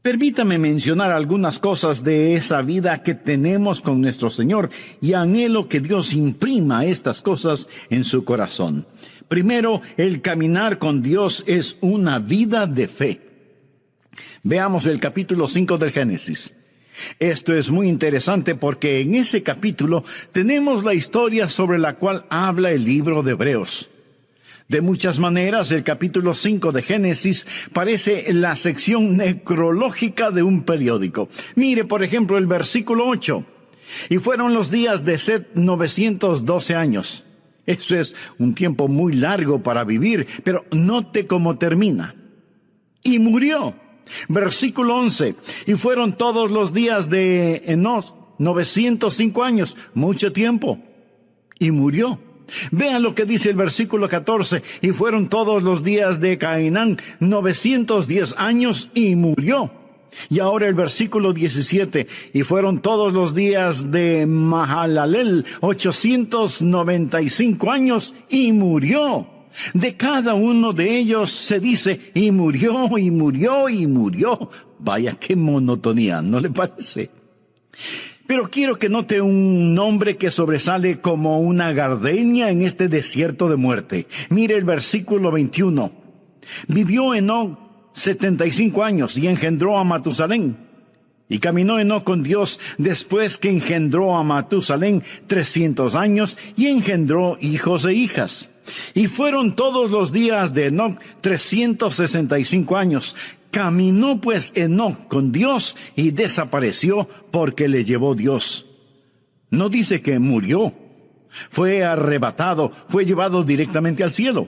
Permítame mencionar algunas cosas de esa vida que tenemos con nuestro Señor y anhelo que Dios imprima estas cosas en su corazón. Primero, el caminar con Dios es una vida de fe. Veamos el capítulo 5 del Génesis. Esto es muy interesante porque en ese capítulo tenemos la historia sobre la cual habla el libro de Hebreos. De muchas maneras, el capítulo 5 de Génesis parece la sección necrológica de un periódico. Mire, por ejemplo, el versículo 8. Y fueron los días de Set 912 años. Eso es un tiempo muy largo para vivir, pero note cómo termina. Y murió. Versículo 11. Y fueron todos los días de Enos 905 años, mucho tiempo. Y murió. Vean lo que dice el versículo 14. Y fueron todos los días de Cainán 910 años y murió. Y ahora el versículo 17. Y fueron todos los días de Mahalalel 895 años y murió. De cada uno de ellos se dice, y murió, y murió, y murió. Vaya, qué monotonía, ¿no le parece? Pero quiero que note un nombre que sobresale como una gardenia en este desierto de muerte. Mire el versículo 21. Vivió Enoc 75 años y engendró a Matusalén. Y caminó Enoc con Dios después que engendró a Matusalén 300 años y engendró hijos e hijas. Y fueron todos los días de Enoc 365 años. Caminó pues Enoc con Dios y desapareció porque le llevó Dios. No dice que murió. Fue arrebatado, fue llevado directamente al cielo.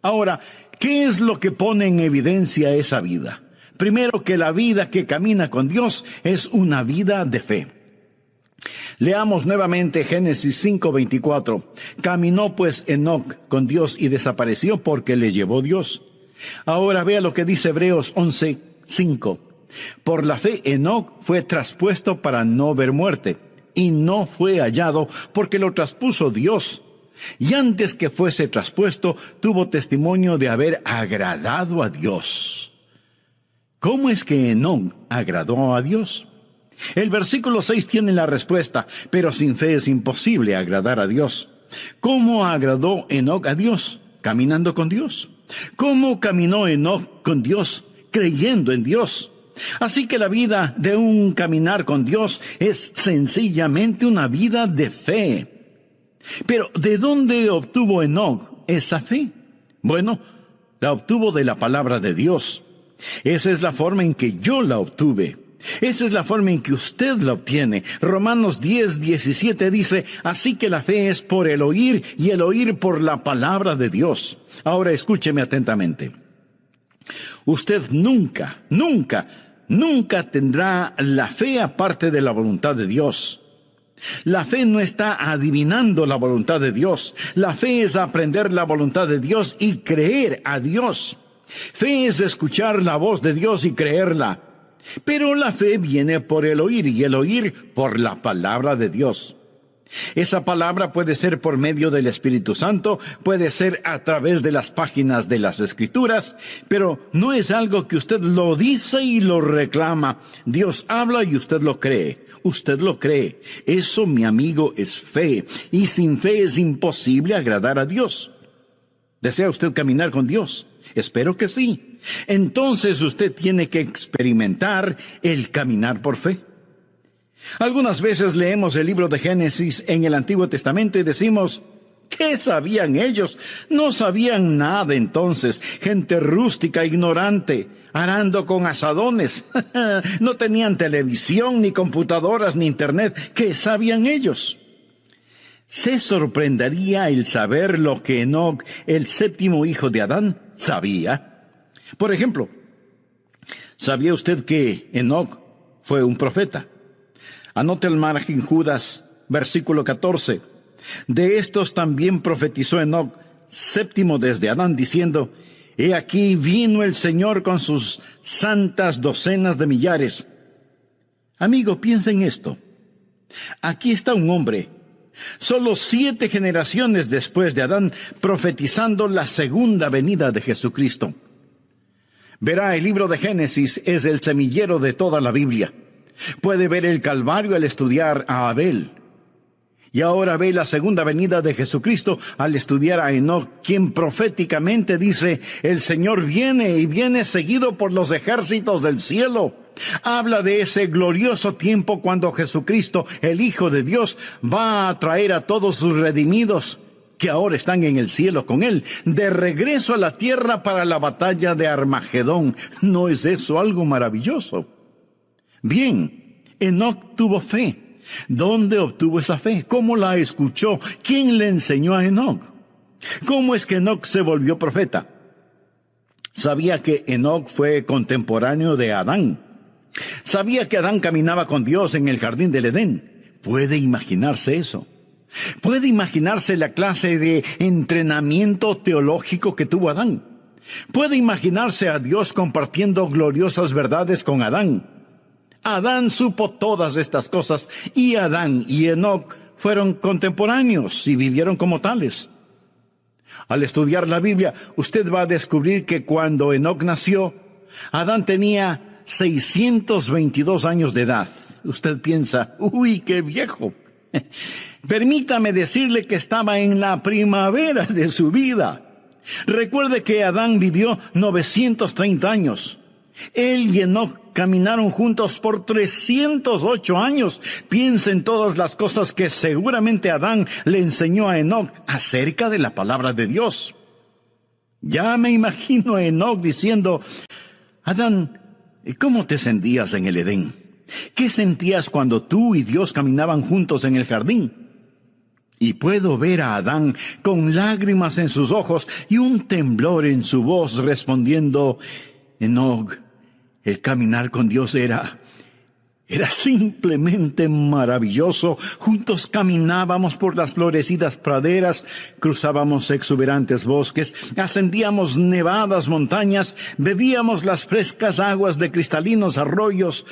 Ahora, ¿qué es lo que pone en evidencia esa vida? Primero, que la vida que camina con Dios es una vida de fe. Leamos nuevamente Génesis 5:24. Caminó pues Enoc con Dios y desapareció porque le llevó Dios. Ahora vea lo que dice Hebreos 11:5. Por la fe Enoc fue traspuesto para no ver muerte, y no fue hallado porque lo traspuso Dios. Y antes que fuese traspuesto, tuvo testimonio de haber agradado a Dios. ¿Cómo es que Enoc agradó a Dios? El versículo 6 tiene la respuesta, pero sin fe es imposible agradar a Dios. ¿Cómo agradó Enoc a Dios? Caminando con Dios. ¿Cómo caminó Enoc con Dios? Creyendo en Dios. Así que la vida de un caminar con Dios es sencillamente una vida de fe. Pero ¿de dónde obtuvo Enoc esa fe? Bueno, la obtuvo de la palabra de Dios. Esa es la forma en que yo la obtuve. Esa es la forma en que usted la obtiene. Romanos 10:17 dice, así que la fe es por el oír y el oír por la palabra de Dios. Ahora escúcheme atentamente. Usted nunca tendrá la fe aparte de la voluntad de Dios. La fe no está adivinando la voluntad de Dios. La fe es aprender la voluntad de Dios y creer a Dios. Fe es escuchar la voz de Dios y creerla. Pero la fe viene por el oír y el oír por la palabra de Dios. Esa palabra puede ser por medio del Espíritu Santo, puede ser a través de las páginas de las Escrituras, pero no es algo que usted lo dice y lo reclama. Dios habla y usted lo cree. Usted lo cree. Eso, mi amigo, es fe. Y sin fe es imposible agradar a Dios. ¿Desea usted caminar con Dios? Espero que sí. Entonces usted tiene que experimentar el caminar por fe. Algunas veces leemos el libro de Génesis en el Antiguo Testamento y decimos, ¿qué sabían ellos? No sabían nada entonces. Gente rústica, ignorante, arando con azadones. No tenían televisión, ni computadoras, ni internet. ¿Qué sabían ellos? Se sorprendería el saber lo que Enoc, el séptimo hijo de Adán, sabía. Por ejemplo, ¿sabía usted que Enoc fue un profeta? Anote el margen Judas, versículo 14. De estos también profetizó Enoc, séptimo desde Adán, diciendo, he aquí vino el Señor con sus santas docenas de millares. Amigo, piensa en esto. Aquí está un hombre, solo 7 generaciones después de Adán, profetizando la segunda venida de Jesucristo. Verá, el libro de Génesis es el semillero de toda la Biblia. Puede ver el Calvario al estudiar a Abel. Y ahora ve la segunda venida de Jesucristo al estudiar a Enoc, quien proféticamente dice: el Señor viene y viene seguido por los ejércitos del cielo. Habla de ese glorioso tiempo cuando Jesucristo, el Hijo de Dios, va a traer a todos sus redimidos, que ahora están en el cielo con Él, de regreso a la tierra para la batalla de Armagedón. ¿No es eso algo maravilloso? Bien, Enoc tuvo fe. ¿Dónde obtuvo esa fe? ¿Cómo la escuchó? ¿Quién le enseñó a Enoc? ¿Cómo es que Enoc se volvió profeta? Sabía que Enoc fue contemporáneo de Adán. Sabía que Adán caminaba con Dios en el jardín del Edén. ¿Puede imaginarse eso? ¿Puede imaginarse la clase de entrenamiento teológico que tuvo Adán? ¿Puede imaginarse a Dios compartiendo gloriosas verdades con Adán? Adán supo todas estas cosas, y Adán y Enoc fueron contemporáneos y vivieron como tales. Al estudiar la Biblia, usted va a descubrir que cuando Enoc nació, Adán tenía 622 años de edad. Usted piensa: ¡uy, qué viejo! Permítame decirle que estaba en la primavera de su vida. Recuerde que Adán vivió 930 años. Él y Enoc caminaron juntos por 308 años. Piensa en todas las cosas que seguramente Adán le enseñó a Enoc acerca de la palabra de Dios. Ya me imagino a Enoc diciendo: Adán, ¿cómo te sentías en el Edén? ¿Qué sentías cuando tú y Dios caminaban juntos en el jardín? Y puedo ver a Adán con lágrimas en sus ojos y un temblor en su voz respondiendo: Enoc, el caminar con Dios era simplemente maravilloso. Juntos caminábamos por las florecidas praderas, cruzábamos exuberantes bosques, ascendíamos nevadas montañas, bebíamos las frescas aguas de cristalinos arroyos.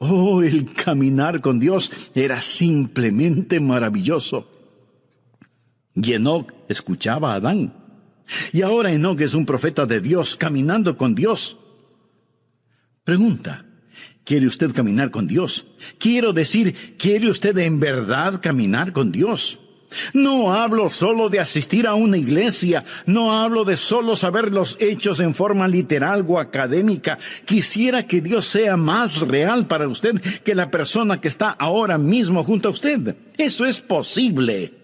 Oh, el caminar con Dios era simplemente maravilloso. Y Enoc escuchaba a Adán. Y ahora Enoc es un profeta de Dios, caminando con Dios. Pregunta: ¿quiere usted caminar con Dios? Quiero decir, ¿quiere usted en verdad caminar con Dios? No hablo solo de asistir a una iglesia, no hablo de solo saber los hechos en forma literal o académica. Quisiera que Dios sea más real para usted que la persona que está ahora mismo junto a usted. Eso es posible.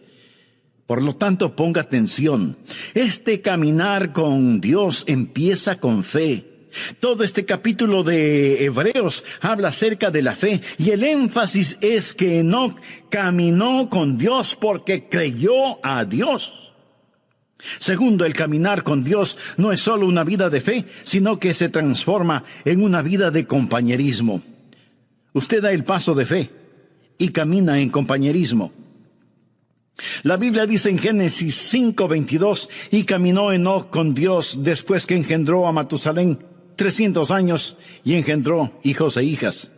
Por lo tanto, ponga atención. Este caminar con Dios empieza con fe. Todo este capítulo de Hebreos habla acerca de la fe, y el énfasis es que Enoc caminó con Dios porque creyó a Dios. Segundo, el caminar con Dios no es solo una vida de fe, sino que se transforma en una vida de compañerismo. Usted da el paso de fe y camina en compañerismo. La Biblia dice en Génesis 5:22, y caminó Enoc con Dios después que engendró a Matusalén 300 años, y engendró hijos e hijas.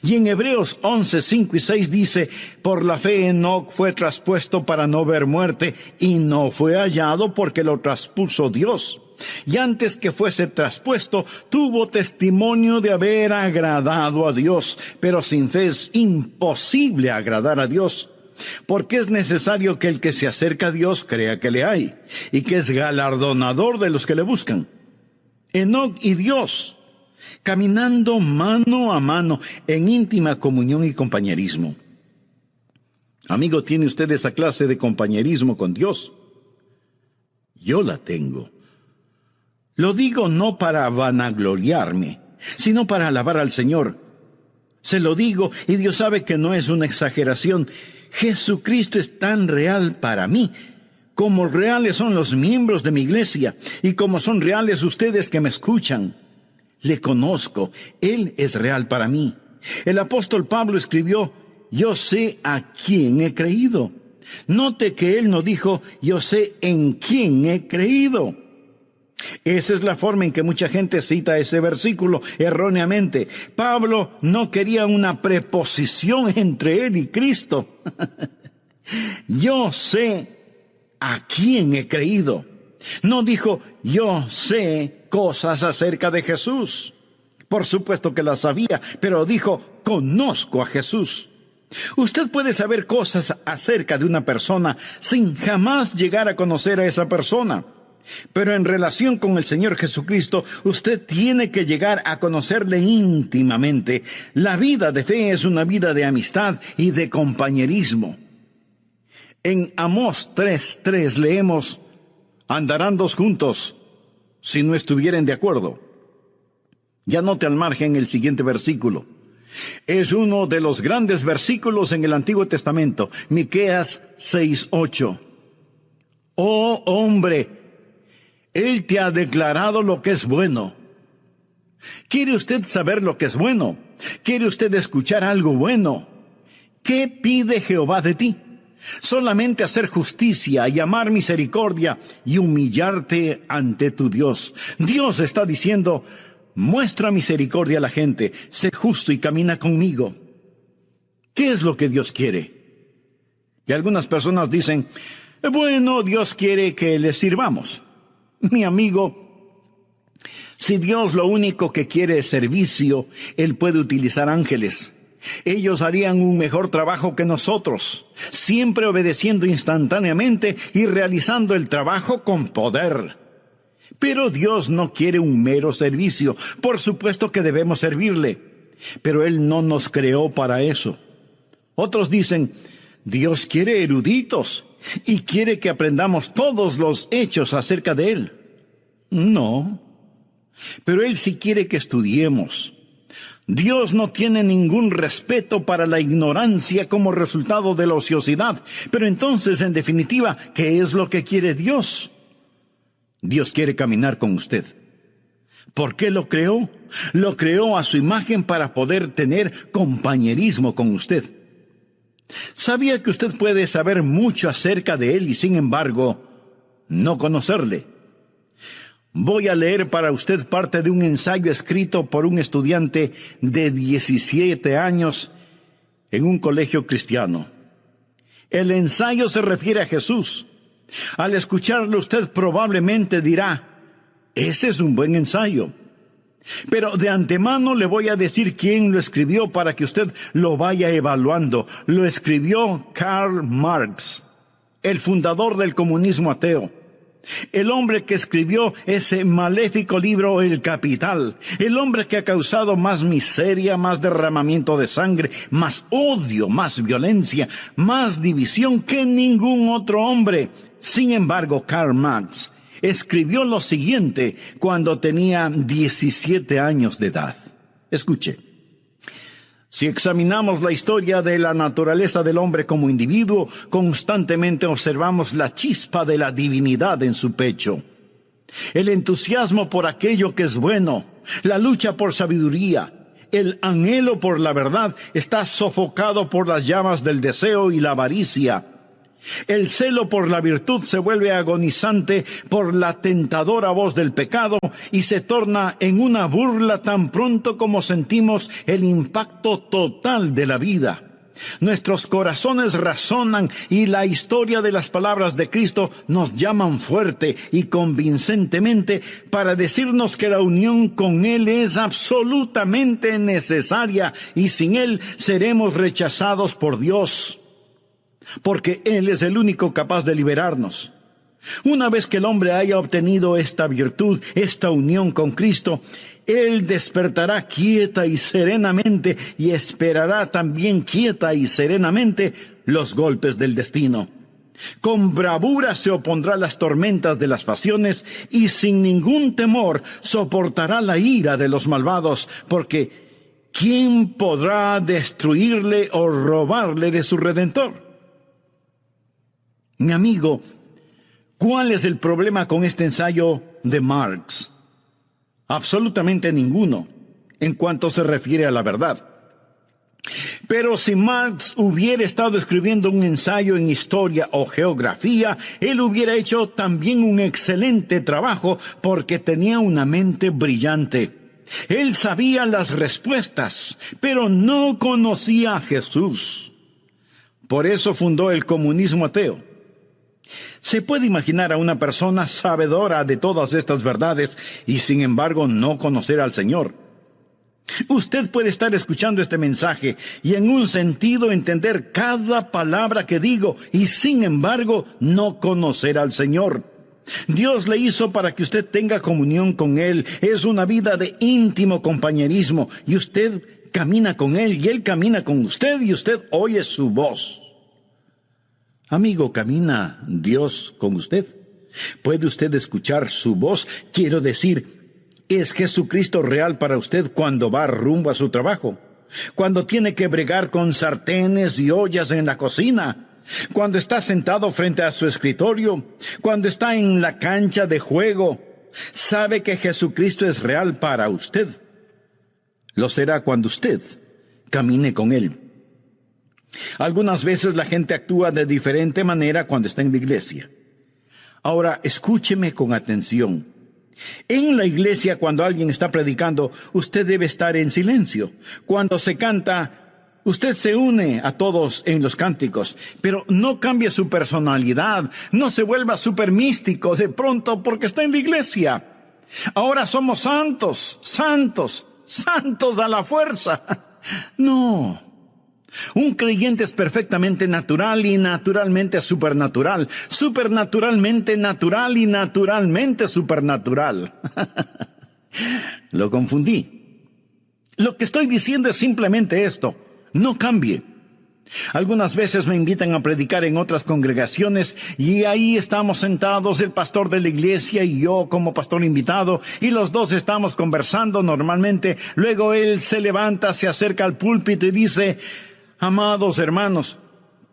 Y en Hebreos 11:5 y 6 dice: por la fe Enoc fue traspuesto para no ver muerte, y no fue hallado porque lo traspuso Dios. Y antes que fuese traspuesto, tuvo testimonio de haber agradado a Dios. Pero sin fe es imposible agradar a Dios. Porque es necesario que el que se acerca a Dios crea que le hay, y que es galardonador de los que le buscan. Enoc y Dios, caminando mano a mano en íntima comunión y compañerismo. Amigo, ¿tiene usted esa clase de compañerismo con Dios? Yo la tengo. Lo digo no para vanagloriarme, sino para alabar al Señor. Se lo digo, y Dios sabe que no es una exageración. Jesucristo es tan real para mí, como reales son los miembros de mi iglesia, y como son reales ustedes que me escuchan. Le conozco, Él es real para mí. El apóstol Pablo escribió: yo sé a quién he creído. Note que él no dijo: yo sé en quién he creído. Esa es la forma en que mucha gente cita ese versículo erróneamente. Pablo no quería una preposición entre él y Cristo. Yo sé a quién he creído. No dijo, yo sé cosas acerca de Jesús. Por supuesto que las sabía, pero dijo, conozco a Jesús. Usted puede saber cosas acerca de una persona sin jamás llegar a conocer a esa persona. Pero en relación con el Señor Jesucristo, usted tiene que llegar a conocerle íntimamente. La vida de fe es una vida de amistad y de compañerismo. En Amós 3:3 leemos, andarán dos juntos si no estuvieren de acuerdo. Ya note al margen el siguiente versículo. Es uno de los grandes versículos en el Antiguo Testamento, Miqueas 6:8. Oh hombre, Él te ha declarado lo que es bueno. ¿Quiere usted saber lo que es bueno? ¿Quiere usted escuchar algo bueno? ¿Qué pide Jehová de ti? Solamente hacer justicia y amar misericordia y humillarte ante tu Dios. Dios está diciendo, muestra misericordia a la gente, sé justo y camina conmigo. ¿Qué es lo que Dios quiere? Y algunas personas dicen, bueno, Dios quiere que le sirvamos. Mi amigo, si Dios lo único que quiere es servicio, Él puede utilizar ángeles. Ellos harían un mejor trabajo que nosotros, siempre obedeciendo instantáneamente y realizando el trabajo con poder. Pero Dios no quiere un mero servicio. Por supuesto que debemos servirle, pero Él no nos creó para eso. Otros dicen, Dios quiere eruditos y quiere que aprendamos todos los hechos acerca de Él. No, pero Él sí quiere que estudiemos. Dios no tiene ningún respeto para la ignorancia como resultado de la ociosidad. Pero entonces, en definitiva, ¿qué es lo que quiere Dios? Dios quiere caminar con usted. ¿Por qué lo creó? Lo creó a su imagen para poder tener compañerismo con usted. ¿Sabía que usted puede saber mucho acerca de Él y, sin embargo, no conocerle? Voy a leer para usted parte de un ensayo escrito por un estudiante de 17 años en un colegio cristiano. El ensayo se refiere a Jesús. Al escucharlo usted probablemente dirá, ese es un buen ensayo. Pero de antemano le voy a decir quién lo escribió para que usted lo vaya evaluando. Lo escribió Karl Marx, el fundador del comunismo ateo. El hombre que escribió ese maléfico libro El Capital, el hombre que ha causado más miseria, más derramamiento de sangre, más odio, más violencia, más división que ningún otro hombre. Sin embargo, Karl Marx escribió lo siguiente cuando tenía 17 años de edad. Escuche. Si examinamos la historia de la naturaleza del hombre como individuo, constantemente observamos la chispa de la divinidad en su pecho. El entusiasmo por aquello que es bueno, la lucha por sabiduría, el anhelo por la verdad está sofocado por las llamas del deseo y la avaricia. El celo por la virtud se vuelve agonizante por la tentadora voz del pecado y se torna en una burla tan pronto como sentimos el impacto total de la vida. Nuestros corazones razonan y la historia de las palabras de Cristo nos llaman fuerte y convincentemente para decirnos que la unión con Él es absolutamente necesaria y sin Él seremos rechazados por Dios. Porque Él es el único capaz de liberarnos. Una vez que el hombre haya obtenido esta virtud, esta unión con Cristo, Él despertará quieta y serenamente y esperará también quieta y serenamente los golpes del destino. Con bravura se opondrá a las tormentas de las pasiones y sin ningún temor soportará la ira de los malvados, porque ¿quién podrá destruirle o robarle de su Redentor? Mi amigo, ¿cuál es el problema con este ensayo de Marx? Absolutamente ninguno, en cuanto se refiere a la verdad. Pero si Marx hubiera estado escribiendo un ensayo en historia o geografía, él hubiera hecho también un excelente trabajo porque tenía una mente brillante. Él sabía las respuestas, pero no conocía a Jesús. Por eso fundó el comunismo ateo. Se puede imaginar a una persona sabedora de todas estas verdades y sin embargo no conocer al Señor. Usted puede estar escuchando este mensaje y en un sentido entender cada palabra que digo y sin embargo no conocer al Señor. Dios le hizo para que usted tenga comunión con Él. Es una vida de íntimo compañerismo y usted camina con Él y Él camina con usted y usted oye su voz. Amigo, ¿camina Dios con usted? ¿Puede usted escuchar su voz? Quiero decir, ¿es Jesucristo real para usted cuando va rumbo a su trabajo? Cuando tiene que bregar con sartenes y ollas en la cocina, cuando está sentado frente a su escritorio, cuando está en la cancha de juego, ¿sabe que Jesucristo es real para usted? Lo será cuando usted camine con Él. Algunas veces la gente actúa de diferente manera cuando está en la iglesia. Ahora, escúcheme con atención. En la iglesia, cuando alguien está predicando, usted debe estar en silencio. Cuando se canta, usted se une a todos en los cánticos, pero no cambie su personalidad, no se vuelva súper místico de pronto porque está en la iglesia. Ahora somos santos, santos, santos a la fuerza. No. Un creyente es perfectamente natural y naturalmente supernatural, supernaturalmente natural y naturalmente supernatural. Lo confundí. Lo que estoy diciendo es simplemente esto: no cambie. Algunas veces me invitan a predicar en otras congregaciones y ahí estamos sentados, el pastor de la iglesia y yo como pastor invitado, y los dos estamos conversando normalmente. Luego él se levanta, se acerca al púlpito y dice: amados hermanos,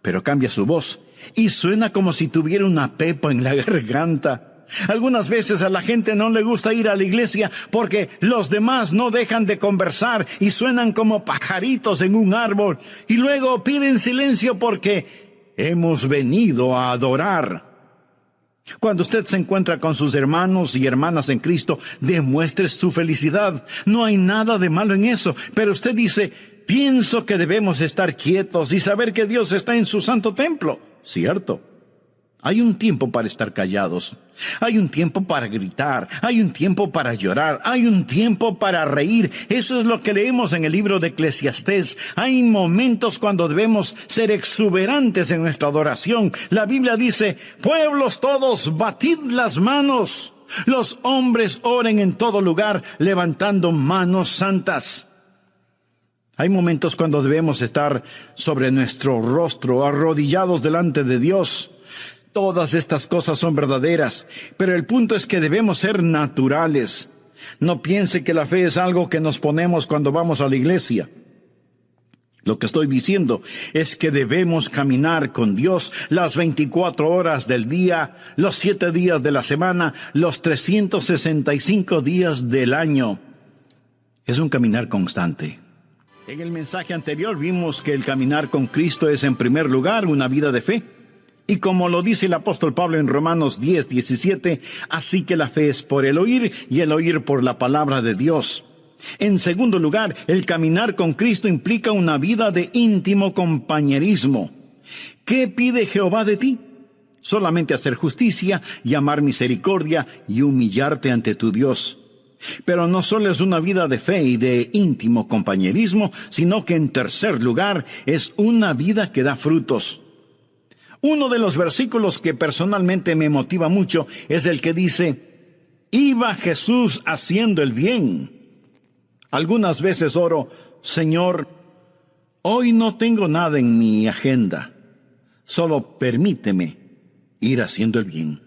pero cambia su voz y suena como si tuviera una pepa en la garganta. Algunas veces a la gente no le gusta ir a la iglesia porque los demás no dejan de conversar y suenan como pajaritos en un árbol. Y luego piden silencio porque hemos venido a adorar. Cuando usted se encuentra con sus hermanos y hermanas en Cristo, demuestre su felicidad. No hay nada de malo en eso. Pero usted dice: pienso que debemos estar quietos y saber que Dios está en su santo templo. Cierto. Hay un tiempo para estar callados. Hay un tiempo para gritar. Hay un tiempo para llorar. Hay un tiempo para reír. Eso es lo que leemos en el libro de Eclesiastés. Hay momentos cuando debemos ser exuberantes en nuestra adoración. La Biblia dice: pueblos todos, batid las manos. Los hombres oren en todo lugar, levantando manos santas. Hay momentos cuando debemos estar sobre nuestro rostro, arrodillados delante de Dios. Todas estas cosas son verdaderas, pero el punto es que debemos ser naturales. No piense que la fe es algo que nos ponemos cuando vamos a la iglesia. Lo que estoy diciendo es que debemos caminar con Dios las 24 horas del día, los 7 días de la semana, los 365 días del año. Es un caminar constante. En el mensaje anterior vimos que el caminar con Cristo es en primer lugar una vida de fe. Y como lo dice el apóstol Pablo en Romanos 10:17, así que la fe es por el oír y el oír por la palabra de Dios. En segundo lugar, el caminar con Cristo implica una vida de íntimo compañerismo. ¿Qué pide Jehová de ti? Solamente hacer justicia y amar misericordia y humillarte ante tu Dios. Pero no solo es una vida de fe y de íntimo compañerismo, sino que en tercer lugar es una vida que da frutos. Uno de los versículos que personalmente me motiva mucho es el que dice: iba Jesús haciendo el bien. Algunas veces oro: Señor, hoy no tengo nada en mi agenda, solo permíteme ir haciendo el bien.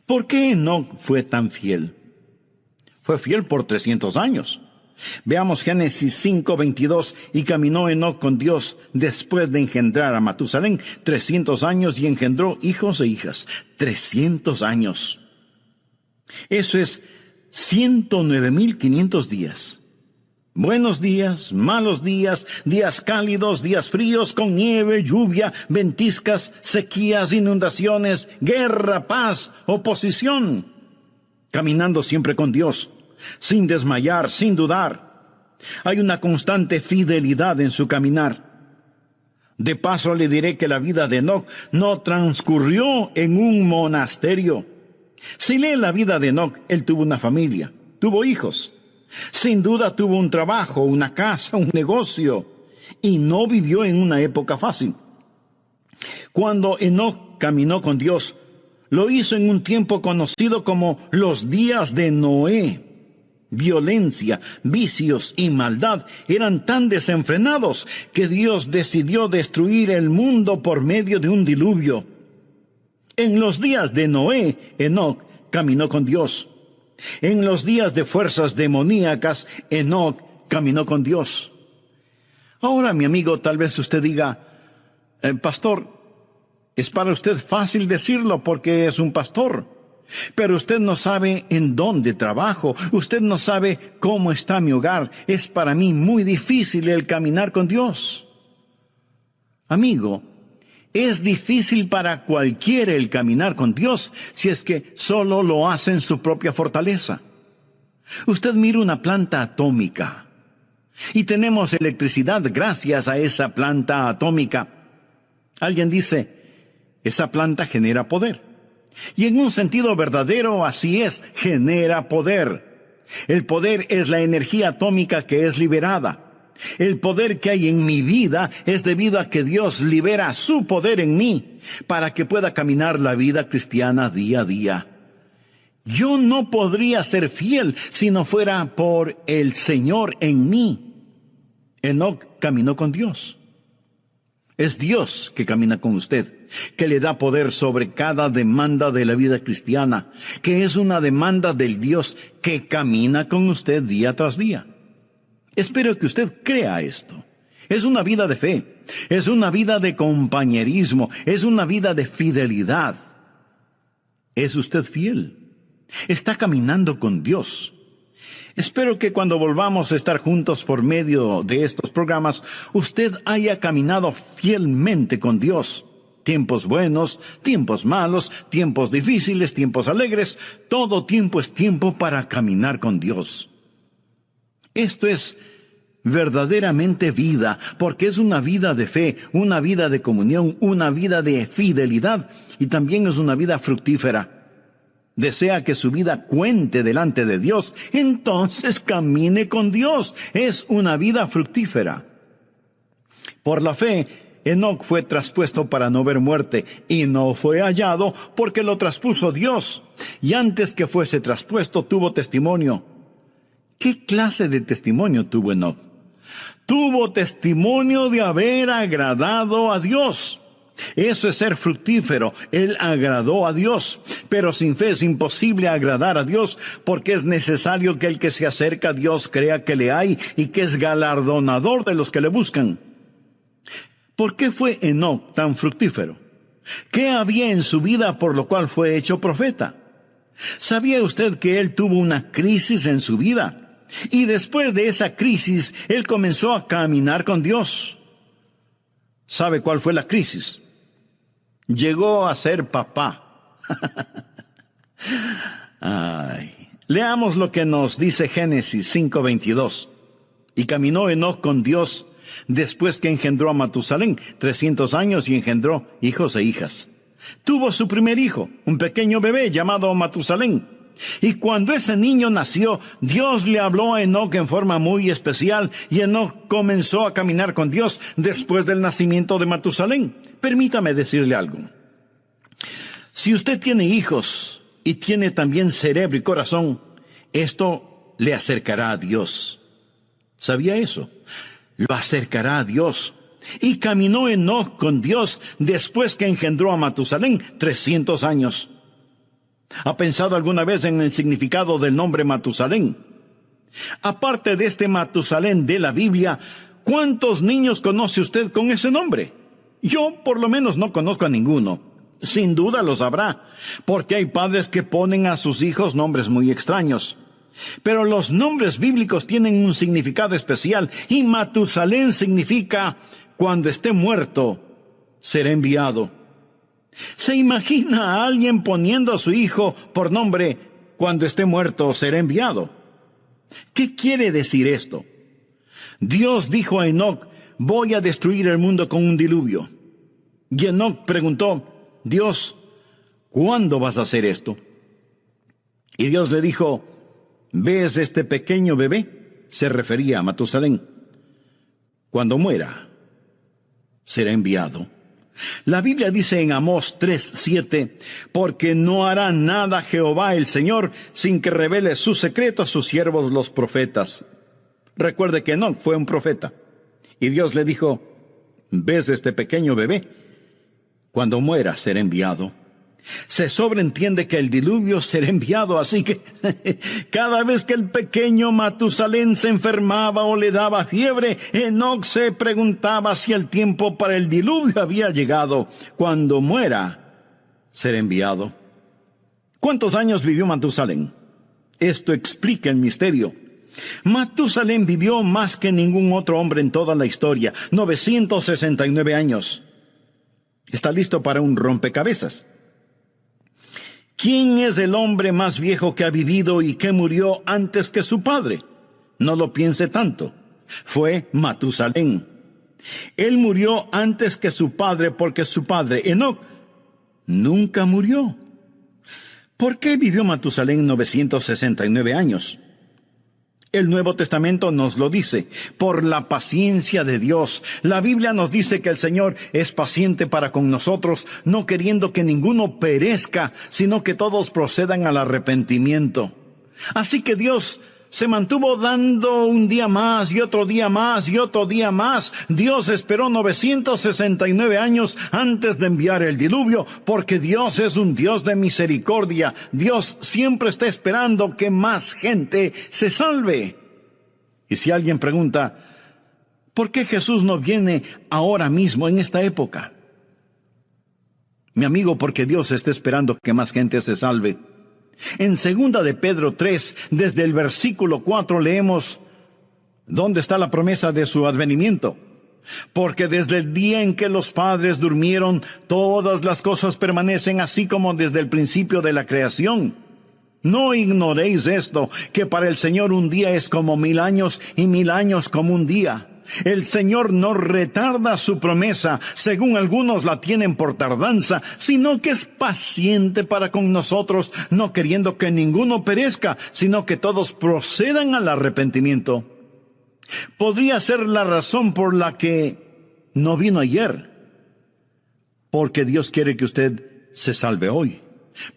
¿Por qué Enoc fue tan fiel? Fue fiel por 300 años. Veamos Génesis 5:22. Y caminó Enoc con Dios después de engendrar a Matusalén 300 años y engendró hijos e hijas. 300 años. Eso es 109,500 días. Buenos días, malos días, días cálidos, días fríos, con nieve, lluvia, ventiscas, sequías, inundaciones, guerra, paz, oposición. Caminando siempre con Dios, sin desmayar, sin dudar. Hay una constante fidelidad en su caminar. De paso le diré que la vida de Enoc no transcurrió en un monasterio. Si lee la vida de Enoc, él tuvo una familia, tuvo hijos. Sin duda tuvo un trabajo, una casa, un negocio, y no vivió en una época fácil. Cuando Enoc caminó con Dios, lo hizo en un tiempo conocido como los días de Noé. Violencia, vicios y maldad eran tan desenfrenados que Dios decidió destruir el mundo por medio de un diluvio. En los días de Noé, Enoc caminó con Dios. En los días de fuerzas demoníacas, Enoc caminó con Dios. Ahora, mi amigo, tal vez usted diga, pastor, es para usted fácil decirlo porque es un pastor. Pero usted no sabe en dónde trabajo, usted no sabe cómo está mi hogar. Es para mí muy difícil el caminar con Dios. Amigo, es difícil para cualquiera el caminar con Dios si es que solo lo hace en su propia fortaleza. Usted mira una planta atómica y tenemos electricidad gracias a esa planta atómica. Alguien dice, esa planta genera poder. Y en un sentido verdadero, así es, genera poder. El poder es la energía atómica que es liberada. El poder que hay en mi vida es debido a que Dios libera su poder en mí para que pueda caminar la vida cristiana día a día. Yo no podría ser fiel si no fuera por el Señor en mí. Enoc caminó con Dios. Es Dios que camina con usted, que le da poder sobre cada demanda de la vida cristiana, que es una demanda del Dios que camina con usted día tras día. Espero que usted crea esto. Es una vida de fe, es una vida de compañerismo, es una vida de fidelidad. ¿Es usted fiel? ¿Está caminando con Dios? Espero que cuando volvamos a estar juntos por medio de estos programas, usted haya caminado fielmente con Dios. Tiempos buenos, tiempos malos, tiempos difíciles, tiempos alegres, todo tiempo es tiempo para caminar con Dios. Esto es verdaderamente vida, porque es una vida de fe, una vida de comunión, una vida de fidelidad y también es una vida fructífera. Desea que su vida cuente delante de Dios, entonces camine con Dios. Es una vida fructífera. Por la fe, Enoc fue traspuesto para no ver muerte, y no fue hallado porque lo traspuso Dios. Y antes que fuese traspuesto, tuvo testimonio. ¿Qué clase de testimonio tuvo Enoc? Tuvo testimonio de haber agradado a Dios. Eso es ser fructífero. Él agradó a Dios. Pero sin fe es imposible agradar a Dios, porque es necesario que el que se acerca a Dios crea que le hay y que es galardonador de los que le buscan. ¿Por qué fue Enoc tan fructífero? ¿Qué había en su vida por lo cual fue hecho profeta? ¿Sabía usted que él tuvo una crisis en su vida? Y después de esa crisis, él comenzó a caminar con Dios. ¿Sabe cuál fue la crisis? Llegó a ser papá. Leamos lo que nos dice Génesis 5:22. Y caminó Enoc con Dios después que engendró a Matusalén 300 años y engendró hijos e hijas. Tuvo su primer hijo, un pequeño bebé llamado Matusalén. Y cuando ese niño nació, Dios le habló a Enoc en forma muy especial y Enoc comenzó a caminar con Dios después del nacimiento de Matusalén. Permítame decirle algo. Si usted tiene hijos y tiene también cerebro y corazón, esto le acercará a Dios. ¿Sabía eso? Lo acercará a Dios. Y caminó Enoc con Dios después que engendró a Matusalén 300 años. ¿Ha pensado alguna vez en el significado del nombre Matusalén? Aparte de este Matusalén de la Biblia, ¿cuántos niños conoce usted con ese nombre? Yo, por lo menos, no conozco a ninguno. Sin duda los habrá, porque hay padres que ponen a sus hijos nombres muy extraños. Pero los nombres bíblicos tienen un significado especial, y Matusalén significa, cuando esté muerto, será enviado. ¿Se imagina a alguien poniendo a su hijo por nombre, cuando esté muerto, será enviado? ¿Qué quiere decir esto? Dios dijo a Enoc, voy a destruir el mundo con un diluvio. Y Enoc preguntó, Dios, ¿cuándo vas a hacer esto? Y Dios le dijo, ¿ves este pequeño bebé? Se refería a Matusalén. Cuando muera, será enviado. La Biblia dice en Amós 3:7, porque no hará nada Jehová el Señor sin que revele su secreto a sus siervos los profetas. Recuerde que Enoc fue un profeta. Y Dios le dijo, ¿ves este pequeño bebé? Cuando muera será enviado. Se sobreentiende que el diluvio será enviado, así que cada vez que el pequeño Matusalén se enfermaba o le daba fiebre, Enoc se preguntaba si el tiempo para el diluvio había llegado. Cuando muera, será enviado. ¿Cuántos años vivió Matusalén? Esto explica el misterio. Matusalén vivió más que ningún otro hombre en toda la historia, 969 años. ¿Está listo para un rompecabezas? ¿Quién es el hombre más viejo que ha vivido y que murió antes que su padre? No lo piense tanto. Fue Matusalén. Él murió antes que su padre porque su padre, Enoc, nunca murió. ¿Por qué vivió Matusalén 969 años? El Nuevo Testamento nos lo dice, por la paciencia de Dios. La Biblia nos dice que el Señor es paciente para con nosotros, no queriendo que ninguno perezca, sino que todos procedan al arrepentimiento. Así que Dios se mantuvo dando un día más y otro día más y otro día más. Dios esperó 969 años antes de enviar el diluvio, porque Dios es un Dios de misericordia. Dios siempre está esperando que más gente se salve. Y si alguien pregunta, ¿por qué Jesús no viene ahora mismo en esta época? Mi amigo, porque Dios está esperando que más gente se salve. En 2 de Pedro 3, desde el versículo 4 leemos, ¿dónde está la promesa de su advenimiento? Porque desde el día en que los padres durmieron, todas las cosas permanecen así como desde el principio de la creación. No ignoréis esto, que para el Señor un día es como 1000 años y 1000 años como un día. El Señor no retarda su promesa, según algunos la tienen por tardanza, sino que es paciente para con nosotros, no queriendo que ninguno perezca, sino que todos procedan al arrepentimiento. Podría ser la razón por la que no vino ayer, porque Dios quiere que usted se salve hoy.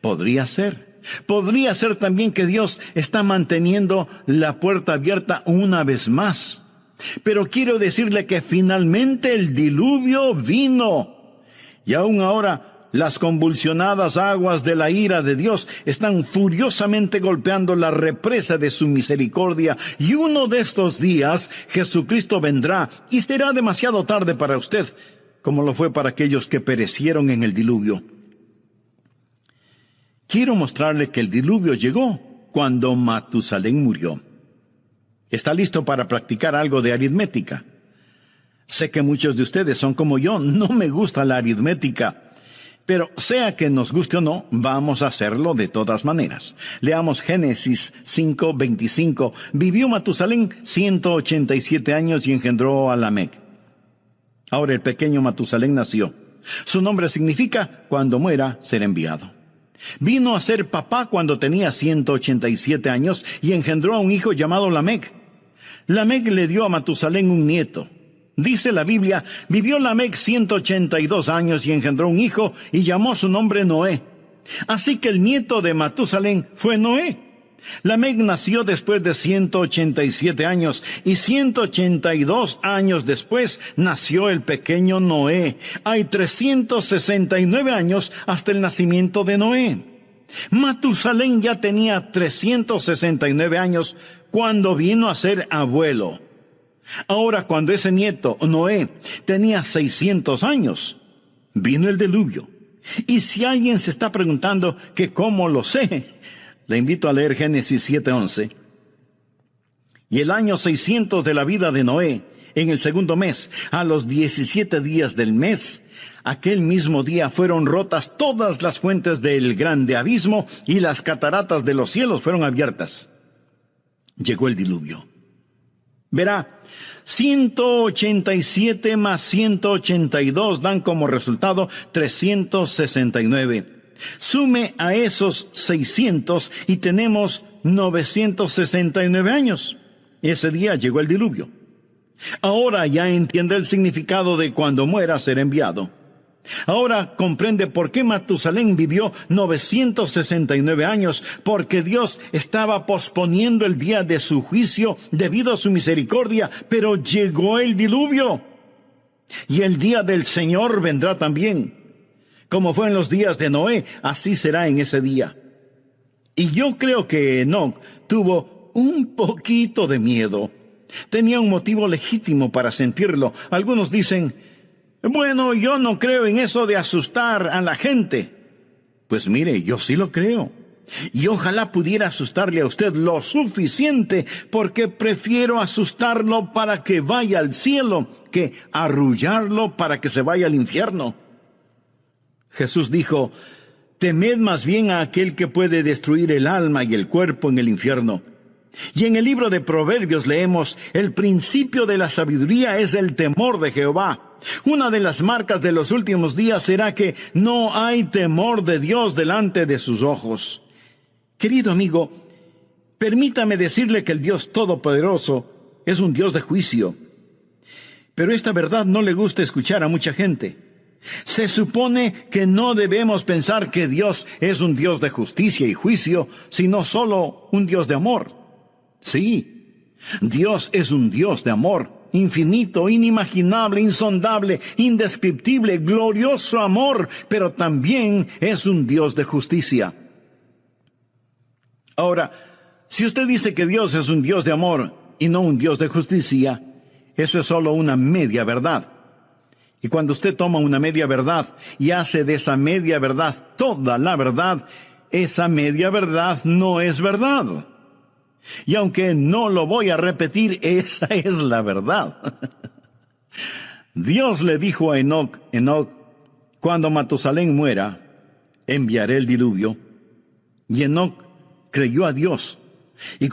Podría ser también que Dios está manteniendo la puerta abierta una vez más. Pero quiero decirle que finalmente el diluvio vino. Y aún ahora las convulsionadas aguas de la ira de Dios están furiosamente golpeando la represa de su misericordia. Y uno de estos días Jesucristo vendrá y será demasiado tarde para usted, como lo fue para aquellos que perecieron en el diluvio. Quiero mostrarle que el diluvio llegó cuando Matusalén murió. ¿Está listo para practicar algo de aritmética? Sé que muchos de ustedes son como yo, no me gusta la aritmética. Pero sea que nos guste o no, vamos a hacerlo de todas maneras. Leamos Génesis 5:25. Vivió Matusalén 187 años y engendró a Lamec. Ahora el pequeño Matusalén nació. Su nombre significa, cuando muera, será enviado. Vino a ser papá cuando tenía 187 años y engendró a un hijo llamado Lamec. Lamec le dio a Matusalén un nieto. Dice la Biblia, vivió Lamec 182 años y engendró un hijo y llamó su nombre Noé. Así que el nieto de Matusalén fue Noé. Lamec nació después de 187 años y 182 años después nació el pequeño Noé. Hay 369 años hasta el nacimiento de Noé. Matusalén ya tenía 369 años cuando vino a ser abuelo. Ahora, cuando ese nieto, Noé, tenía 600 años, vino el diluvio. Y si alguien se está preguntando que cómo lo sé, le invito a leer Génesis 7:11. Y el año 600 de la vida de Noé, en el segundo mes, a los 17 días del mes, aquel mismo día fueron rotas todas las fuentes del grande abismo y las cataratas de los cielos fueron abiertas. Llegó el diluvio. Verá, 187 más 182 dan como resultado 369. Sume a esos 600 y tenemos 969 años. Ese día llegó el diluvio. Ahora ya entiende el significado de cuando muera ser enviado. Ahora comprende por qué Matusalén vivió 969 años, porque Dios estaba posponiendo el día de su juicio debido a su misericordia, pero llegó el diluvio. Y el día del Señor vendrá también. Como fue en los días de Noé, así será en ese día. Y yo creo que Enoc tuvo un poquito de miedo. Tenía un motivo legítimo para sentirlo. Algunos dicen, bueno, yo no creo en eso de asustar a la gente. Pues mire, yo sí lo creo. Y ojalá pudiera asustarle a usted lo suficiente, porque prefiero asustarlo para que vaya al cielo que arrullarlo para que se vaya al infierno. Jesús dijo, temed más bien a aquel que puede destruir el alma y el cuerpo en el infierno. Y en el libro de Proverbios leemos, el principio de la sabiduría es el temor de Jehová. Una de las marcas de los últimos días será que no hay temor de Dios delante de sus ojos. Querido amigo, permítame decirle que el Dios Todopoderoso es un Dios de juicio. Pero esta verdad no le gusta escuchar a mucha gente. Se supone que no debemos pensar que Dios es un Dios de justicia y juicio, sino solo un Dios de amor. Sí, Dios es un Dios de amor, infinito, inimaginable, insondable, indescriptible, glorioso amor, pero también es un Dios de justicia. Ahora, si usted dice que Dios es un Dios de amor y no un Dios de justicia, eso es solo una media verdad. Y cuando usted toma una media verdad y hace de esa media verdad toda la verdad, esa media verdad no es verdad. Y aunque no lo voy a repetir, esa es la verdad. Dios le dijo a Enoc, cuando Matusalén muera, enviaré el diluvio. Y Enoc creyó a Dios. Y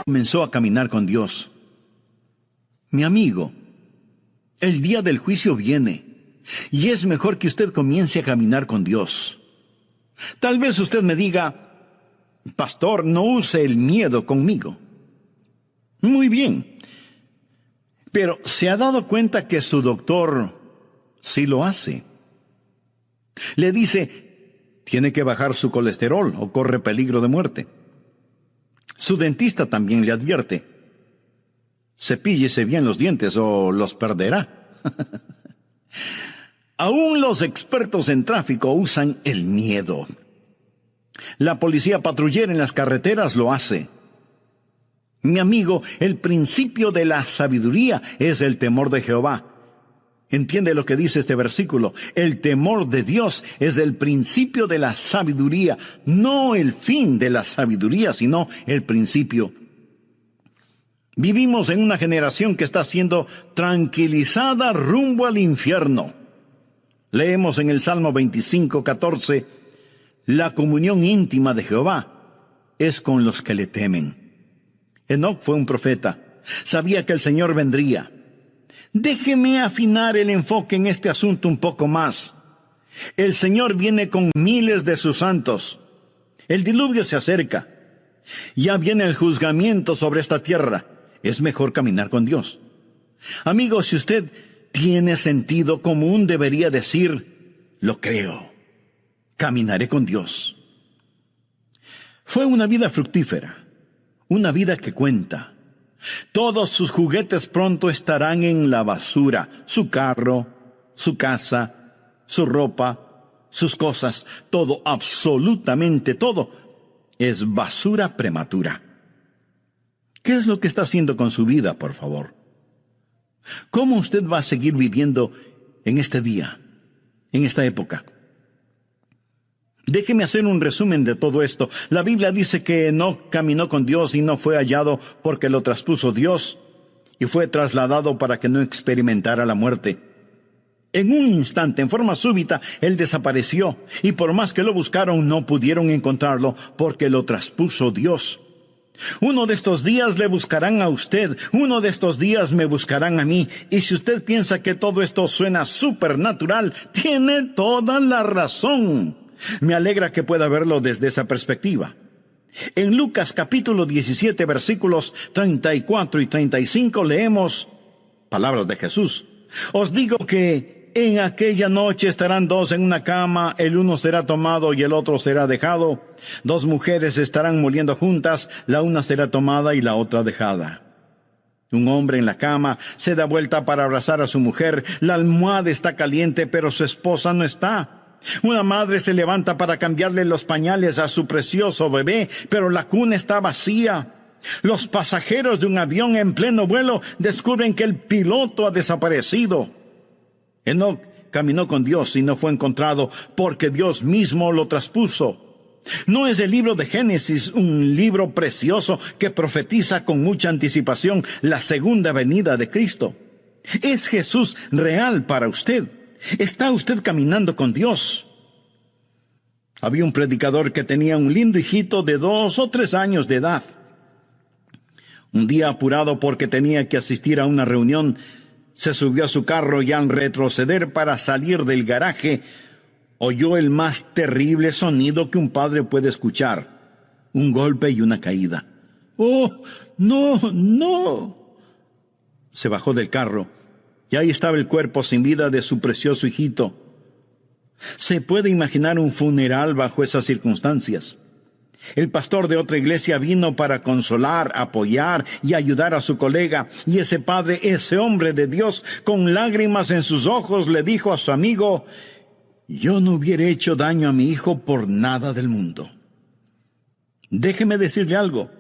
comenzó a caminar con Dios. Mi amigo, el día del juicio viene, y es mejor que usted comience a caminar con Dios. Tal vez usted me diga, pastor, no use el miedo conmigo. Muy bien, pero ¿se ha dado cuenta que su doctor sí lo hace? Le dice, tiene que bajar su colesterol o corre peligro de muerte. Su dentista también le advierte, cepíllese bien los dientes o los perderá. Aún los expertos en tráfico usan el miedo. La policía patrullera en las carreteras lo hace. Mi amigo, el principio de la sabiduría es el temor de Jehová. ¿Entiende lo que dice este versículo? El temor de Dios es el principio de la sabiduría, no el fin de la sabiduría, sino el principio. Vivimos en una generación que está siendo tranquilizada rumbo al infierno. Leemos en el Salmo 25:14, la comunión íntima de Jehová es con los que le temen. Enoc fue un profeta, sabía que el Señor vendría. Déjeme afinar el enfoque en este asunto un poco más. El Señor viene con miles de sus santos. El diluvio se acerca. Ya viene el juzgamiento sobre esta tierra. es mejor caminar con Dios. Amigo, si usted tiene sentido común, debería decir, lo creo, caminaré con Dios. Fue una vida fructífera, una vida que cuenta. Todos sus juguetes pronto estarán en la basura, su carro, su casa, su ropa, sus cosas, todo, absolutamente todo, es basura prematura. ¿Qué es lo que está haciendo con su vida, por favor? ¿Cómo usted va a seguir viviendo en este día, en esta época? Déjeme hacer un resumen de todo esto. La Biblia dice que Enoc caminó con Dios y no fue hallado porque lo traspuso Dios y fue trasladado para que no experimentara la muerte. En un instante, en forma súbita, él desapareció y por más que lo buscaron no pudieron encontrarlo porque lo traspuso Dios. Uno de estos días le buscarán a usted, uno de estos días me buscarán a mí, y si usted piensa que todo esto suena supernatural, tiene toda la razón. Me alegra que pueda verlo desde esa perspectiva. En Lucas capítulo 17, versículos 34 y 35 leemos palabras de Jesús. Os digo que en aquella noche estarán dos en una cama, el uno será tomado y el otro será dejado. Dos mujeres estarán muriendo juntas, la una será tomada y la otra dejada. Un hombre en la cama se da vuelta para abrazar a su mujer, la almohada está caliente, pero su esposa no está. Una madre se levanta para cambiarle los pañales a su precioso bebé, pero la cuna está vacía. Los pasajeros de un avión en pleno vuelo descubren que el piloto ha desaparecido. Enoc caminó con Dios y no fue encontrado porque Dios mismo lo traspuso. ¿No es el libro de Génesis un libro precioso que profetiza con mucha anticipación la segunda venida de Cristo? ¿Es Jesús real para usted? ¿Está usted caminando con Dios? Había un predicador que tenía un lindo hijito de 2 o 3 años de edad. Un día, apurado porque tenía que asistir a una reunión, se subió a su carro y al retroceder para salir del garaje, oyó el más terrible sonido que un padre puede escuchar: un golpe y una caída. ¡Oh, no, no! Se bajó del carro y ahí estaba el cuerpo sin vida de su precioso hijito. ¿Se puede imaginar un funeral bajo esas circunstancias? El pastor de otra iglesia vino para consolar, apoyar y ayudar a su colega, y ese padre, ese hombre de Dios, con lágrimas en sus ojos, le dijo a su amigo: yo no hubiera hecho daño a mi hijo por nada del mundo. Déjeme decirle algo.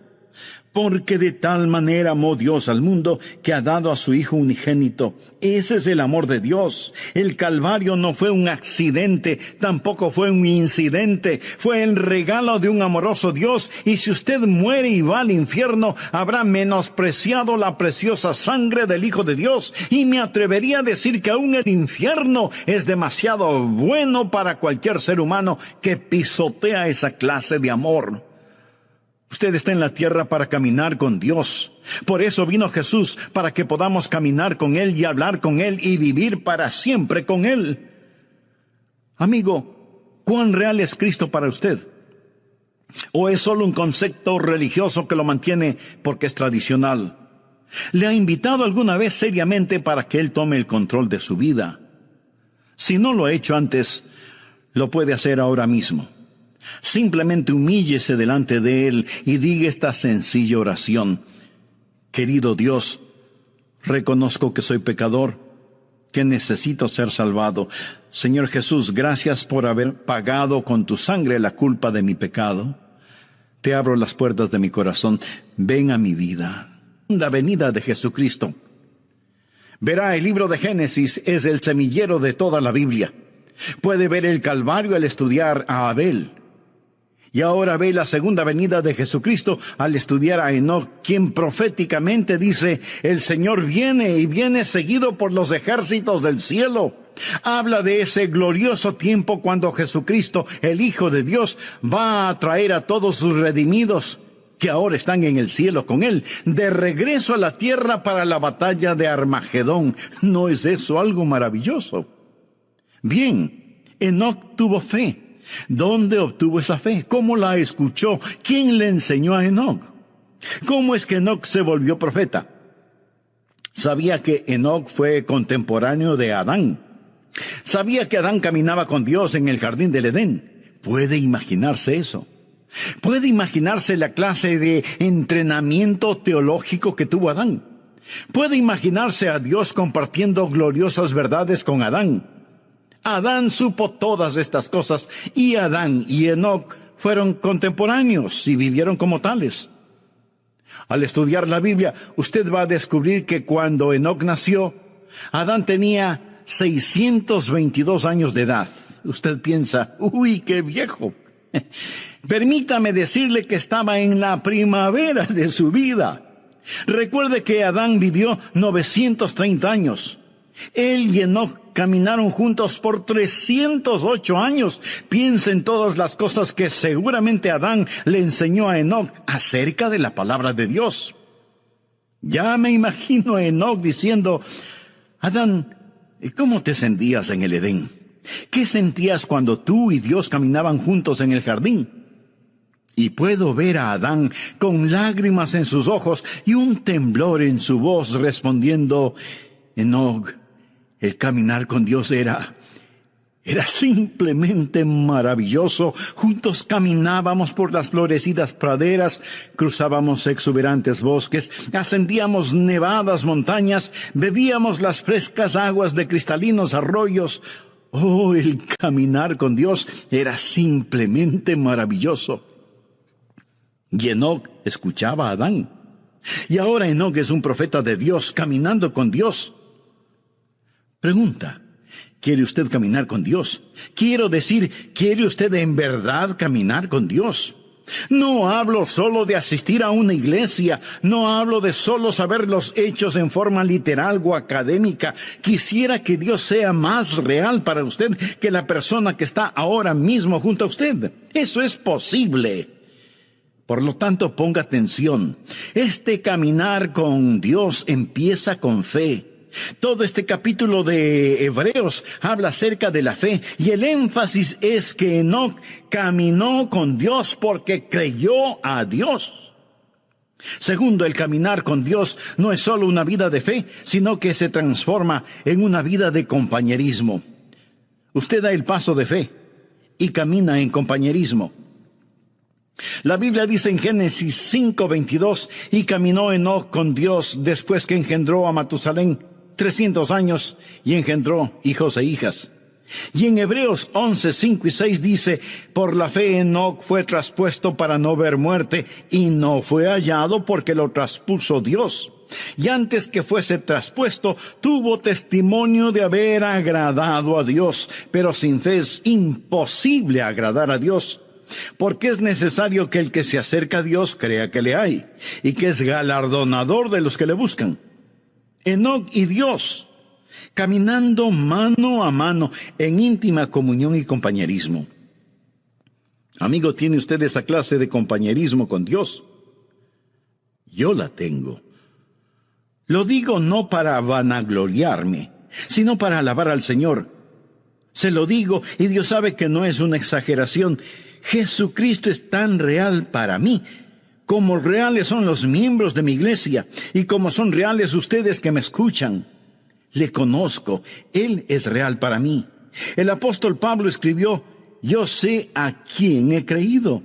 Porque de tal manera amó Dios al mundo que ha dado a su Hijo unigénito. Ese es el amor de Dios. El Calvario no fue un accidente, tampoco fue un incidente. Fue el regalo de un amoroso Dios. Y si usted muere y va al infierno, habrá menospreciado la preciosa sangre del Hijo de Dios. Y me atrevería a decir que aún el infierno es demasiado bueno para cualquier ser humano que pisotea esa clase de amor. Usted está en la tierra para caminar con Dios. Por eso vino Jesús, para que podamos caminar con Él y hablar con Él y vivir para siempre con Él. Amigo, ¿cuán real es Cristo para usted? ¿O es solo un concepto religioso que lo mantiene porque es tradicional? ¿Le ha invitado alguna vez seriamente para que Él tome el control de su vida? Si no lo ha hecho antes, lo puede hacer ahora mismo. Simplemente humíllese delante de Él y diga esta sencilla oración: querido Dios, reconozco que soy pecador, que necesito ser salvado. Señor Jesús, gracias por haber pagado con tu sangre la culpa de mi pecado. Te abro las puertas de mi corazón. Ven a mi vida. La venida de Jesucristo. Verá, el libro de Génesis es el semillero de toda la Biblia. Puede ver el Calvario al estudiar a Abel. Y ahora ve la segunda venida de Jesucristo al estudiar a Enoc, quien proféticamente dice: el Señor viene y viene seguido por los ejércitos del cielo. Habla de ese glorioso tiempo cuando Jesucristo, el Hijo de Dios, va a traer a todos sus redimidos, que ahora están en el cielo con Él, de regreso a la tierra para la batalla de Armagedón. ¿No es eso algo maravilloso? Bien, Enoc tuvo fe. ¿Dónde obtuvo esa fe? ¿Cómo la escuchó? ¿Quién le enseñó a Enoc? ¿Cómo es que Enoc se volvió profeta? Sabía que Enoc fue contemporáneo de Adán. Sabía que Adán caminaba con Dios en el jardín del Edén. ¿Puede imaginarse eso? ¿Puede imaginarse la clase de entrenamiento teológico que tuvo Adán? ¿Puede imaginarse a Dios compartiendo gloriosas verdades con Adán? Adán supo todas estas cosas y Adán y Enoc fueron contemporáneos y vivieron como tales. Al estudiar la Biblia, usted va a descubrir que cuando Enoc nació, Adán tenía 622 años de edad. Usted piensa, ¡uy, qué viejo! Permítame decirle que estaba en la primavera de su vida. Recuerde que Adán vivió 930 años. Él y Enoc caminaron juntos por 308 años. Piensa en todas las cosas que seguramente Adán le enseñó a Enoc acerca de la palabra de Dios. Ya me imagino a Enoc diciendo, Adán, ¿cómo te sentías en el Edén? ¿Qué sentías cuando tú y Dios caminaban juntos en el jardín? Y puedo ver a Adán con lágrimas en sus ojos y un temblor en su voz respondiendo, Enoc, el caminar con Dios era simplemente maravilloso. Juntos caminábamos por las florecidas praderas, cruzábamos exuberantes bosques, ascendíamos nevadas montañas, bebíamos las frescas aguas de cristalinos arroyos. Oh, el caminar con Dios era simplemente maravilloso. Y Enoc escuchaba a Adán. Y ahora Enoc es un profeta de Dios, caminando con Dios. Pregunta, ¿quiere usted caminar con Dios? Quiero decir, ¿quiere usted en verdad caminar con Dios? No hablo solo de asistir a una iglesia, no hablo de solo saber los hechos en forma literal o académica. Quisiera que Dios sea más real para usted que la persona que está ahora mismo junto a usted. Eso es posible. Por lo tanto, ponga atención. Este caminar con Dios empieza con fe. Todo este capítulo de Hebreos habla acerca de la fe y el énfasis es que Enoc caminó con Dios porque creyó a Dios. Segundo, el caminar con Dios no es solo una vida de fe, sino que se transforma en una vida de compañerismo. Usted da el paso de fe y camina en compañerismo. La Biblia dice en Génesis 5:22, y caminó Enoc con Dios después que engendró a Matusalén 300 años y engendró hijos e hijas. Y en Hebreos 11:5 y 6 dice, por la fe Enoc fue traspuesto para no ver muerte, y no fue hallado porque lo traspuso Dios. Y antes que fuese traspuesto, tuvo testimonio de haber agradado a Dios. Pero sin fe es imposible agradar a Dios. Porque es necesario que el que se acerca a Dios crea que le hay, y que es galardonador de los que le buscan. Enoc y Dios, caminando mano a mano en íntima comunión y compañerismo. Amigo, ¿tiene usted esa clase de compañerismo con Dios? Yo la tengo. Lo digo no para vanagloriarme, sino para alabar al Señor. Se lo digo, y Dios sabe que no es una exageración. Jesucristo es tan real para mí, como reales son los miembros de mi iglesia, y como son reales ustedes que me escuchan. Le conozco, Él es real para mí. El apóstol Pablo escribió, yo sé a quién he creído.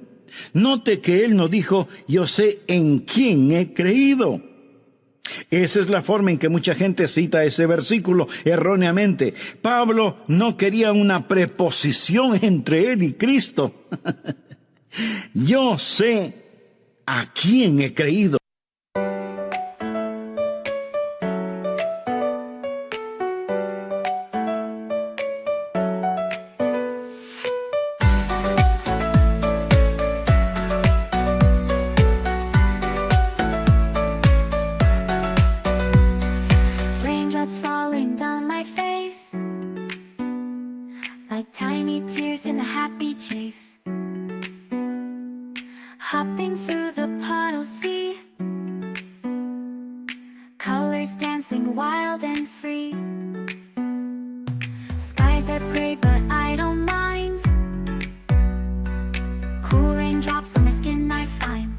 Note que él no dijo, yo sé en quién he creído. Esa es la forma en que mucha gente cita ese versículo erróneamente. Pablo no quería una preposición entre él y Cristo. Yo sé a quién he creído. Like tiny tears in a happy chase, hopping through the puddle sea, colors dancing wild and free. Skies are gray but I don't mind, cool raindrops on my skin I find.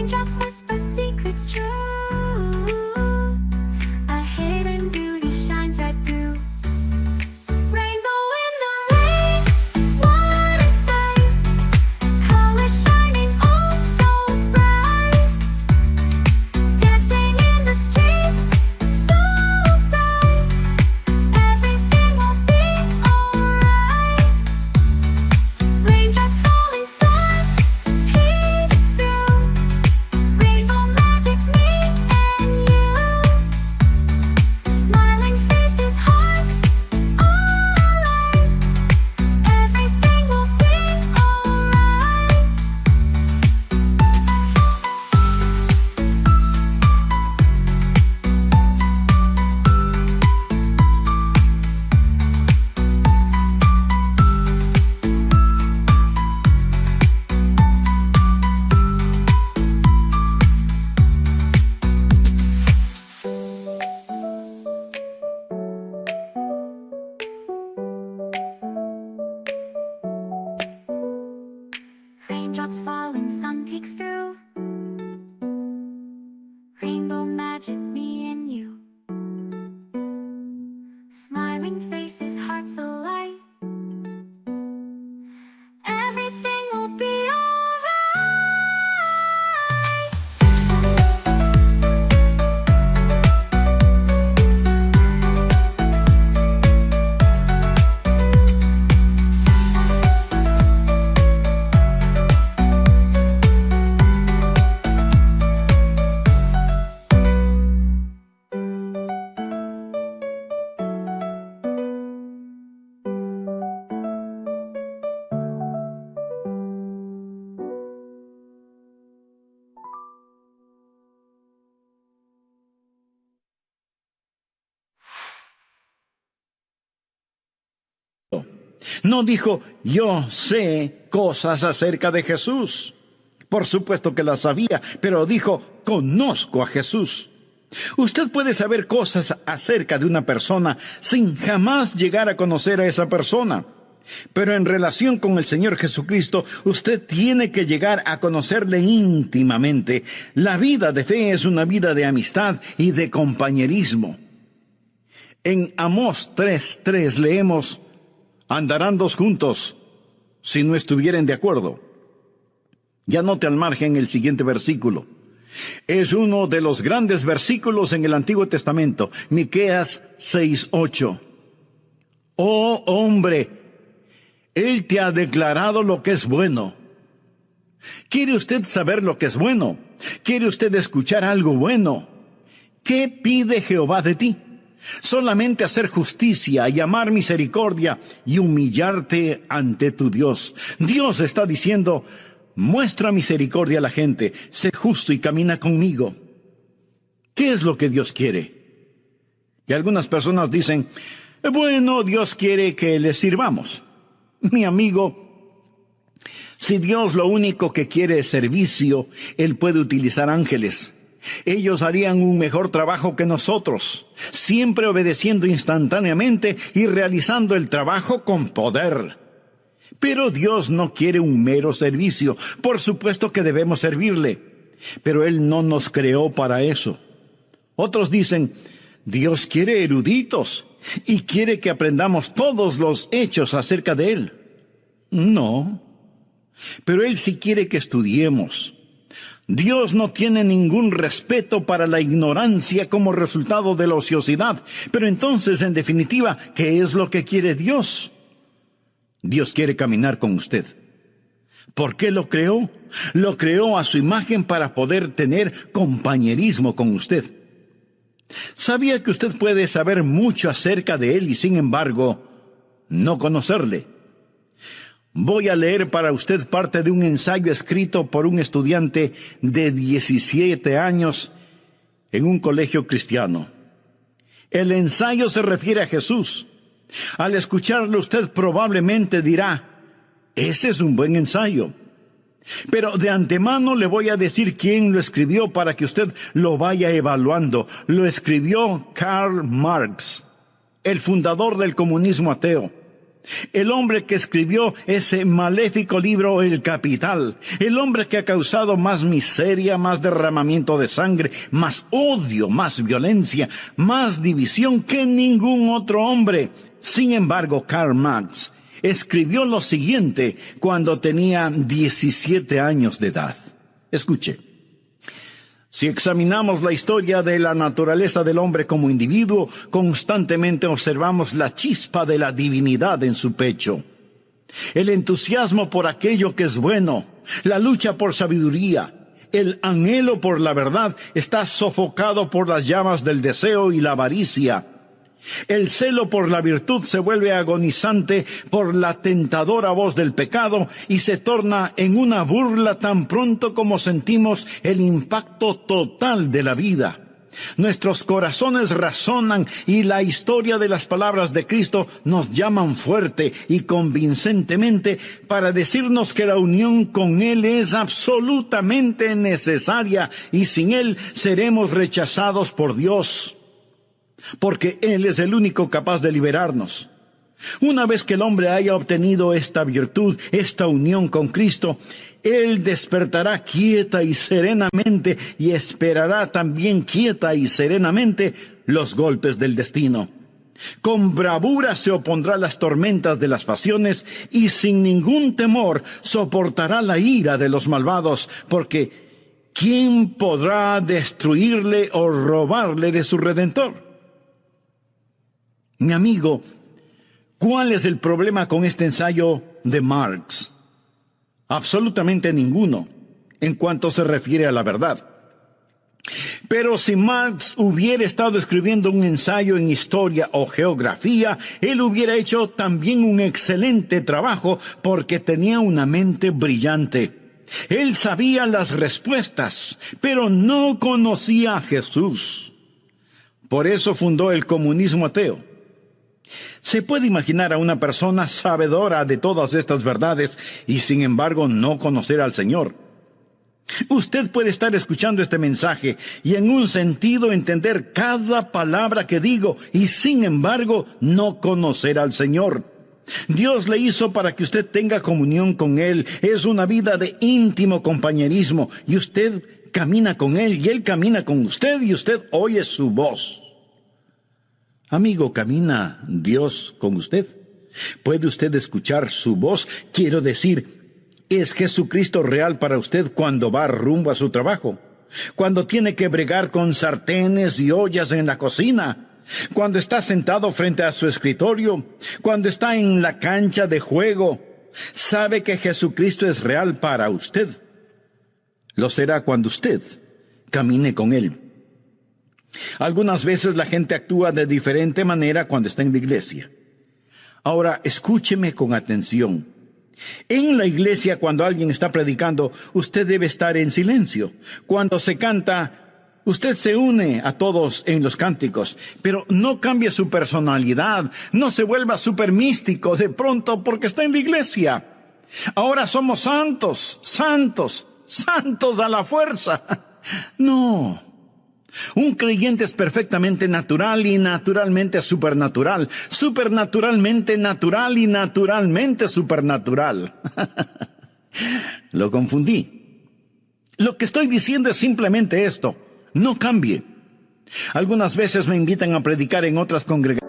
Raindrops whisper secrets true. A hidden beauty shines right through. Rainbow in the rain, what a sight. Colors shining oh so bright. Dancing in the streets, so bright. Everything will be alright. Raindrops falling soft, peeks through. Rainbow magic, me and you. Smiling faces, hearts, alright. Everything will be alright. Raindrops falling, sun peeks through. Rainbow magic, me and you. Smiling faces, hearts alight. Everything will be alright. No dijo, yo sé cosas acerca de Jesús. Por supuesto que las sabía, pero dijo, conozco a Jesús. Usted puede saber cosas acerca de una persona sin jamás llegar a conocer a esa persona. Pero en relación con el Señor Jesucristo, usted tiene que llegar a conocerle íntimamente. La vida de fe es una vida de amistad y de compañerismo. En Amós 3:3 leemos, andarán dos juntos si no estuvieren de acuerdo. Ya note al margen el siguiente versículo. Es uno de los grandes versículos en el Antiguo Testamento, Miqueas 6:8. Oh hombre, Él te ha declarado lo que es bueno. ¿Quiere usted saber lo que es bueno? ¿Quiere usted escuchar algo bueno? ¿Qué pide Jehová de ti? Solamente hacer justicia y amar misericordia y humillarte ante tu Dios. Dios está diciendo, muestra misericordia a la gente, sé justo y camina conmigo. ¿Qué es lo que Dios quiere? Y algunas personas dicen, bueno, Dios quiere que le sirvamos. Mi amigo, si Dios lo único que quiere es servicio, Él puede utilizar ángeles. Ellos harían un mejor trabajo que nosotros, siempre obedeciendo instantáneamente y realizando el trabajo con poder. Pero Dios no quiere un mero servicio. Por supuesto que debemos servirle, pero Él no nos creó para eso. Otros dicen, Dios quiere eruditos y quiere que aprendamos todos los hechos acerca de Él. No, pero Él sí quiere que estudiemos. Dios no tiene ningún respeto para la ignorancia como resultado de la ociosidad. Pero entonces, en definitiva, ¿qué es lo que quiere Dios? Dios quiere caminar con usted. ¿Por qué lo creó? Lo creó a su imagen para poder tener compañerismo con usted. ¿Sabía que usted puede saber mucho acerca de Él y, sin embargo, no conocerle? Voy a leer para usted parte de un ensayo escrito por un estudiante de 17 años en un colegio cristiano. El ensayo se refiere a Jesús. Al escucharlo usted probablemente dirá, ese es un buen ensayo. Pero de antemano le voy a decir quién lo escribió para que usted lo vaya evaluando. Lo escribió Karl Marx, el fundador del comunismo ateo. El hombre que escribió ese maléfico libro, El Capital. El hombre que ha causado más miseria, más derramamiento de sangre, más odio, más violencia, más división que ningún otro hombre. Sin embargo, Karl Marx escribió lo siguiente cuando tenía 17 años de edad. Escuche. Si examinamos la historia de la naturaleza del hombre como individuo, constantemente observamos la chispa de la divinidad en su pecho. El entusiasmo por aquello que es bueno, la lucha por sabiduría, el anhelo por la verdad está sofocado por las llamas del deseo y la avaricia. El celo por la virtud se vuelve agonizante por la tentadora voz del pecado y se torna en una burla tan pronto como sentimos el impacto total de la vida. Nuestros corazones razonan y la historia de las palabras de Cristo nos llaman fuerte y convincentemente para decirnos que la unión con Él es absolutamente necesaria y sin Él seremos rechazados por Dios. Porque Él es el único capaz de liberarnos. Una vez que el hombre haya obtenido esta virtud, esta unión con Cristo, Él despertará quieta y serenamente y esperará también quieta y serenamente los golpes del destino. Con bravura se opondrá a las tormentas de las pasiones y sin ningún temor soportará la ira de los malvados, porque ¿quién podrá destruirle o robarle de su Redentor? Mi amigo, ¿cuál es el problema con este ensayo de Marx? Absolutamente ninguno, en cuanto se refiere a la verdad. Pero si Marx hubiera estado escribiendo un ensayo en historia o geografía, él hubiera hecho también un excelente trabajo porque tenía una mente brillante. Él sabía las respuestas, pero no conocía a Jesús. Por eso fundó el comunismo ateo. Se puede imaginar a una persona sabedora de todas estas verdades y sin embargo no conocer al Señor. Usted puede estar escuchando este mensaje y en un sentido entender cada palabra que digo y sin embargo no conocer al Señor. Dios le hizo para que usted tenga comunión con Él. Es una vida de íntimo compañerismo y usted camina con Él y Él camina con usted y usted oye su voz. Amigo, ¿camina Dios con usted? ¿Puede usted escuchar su voz? Quiero decir, ¿es Jesucristo real para usted cuando va rumbo a su trabajo? Cuando tiene que bregar con sartenes y ollas en la cocina, cuando está sentado frente a su escritorio, cuando está en la cancha de juego, ¿sabe que Jesucristo es real para usted? Lo será cuando usted camine con Él. Algunas veces la gente actúa de diferente manera cuando está en la iglesia. Ahora, escúcheme con atención. En la iglesia, cuando alguien está predicando, usted debe estar en silencio. Cuando se canta, usted se une a todos en los cánticos, pero no cambie su personalidad, no se vuelva súper místico de pronto porque está en la iglesia. Ahora somos santos, santos, santos a la fuerza. No. Un creyente es perfectamente natural y naturalmente supernatural, supernaturalmente natural y naturalmente supernatural. Lo confundí. Lo que estoy diciendo es simplemente esto: no cambie. Algunas veces me invitan a predicar en otras congregaciones.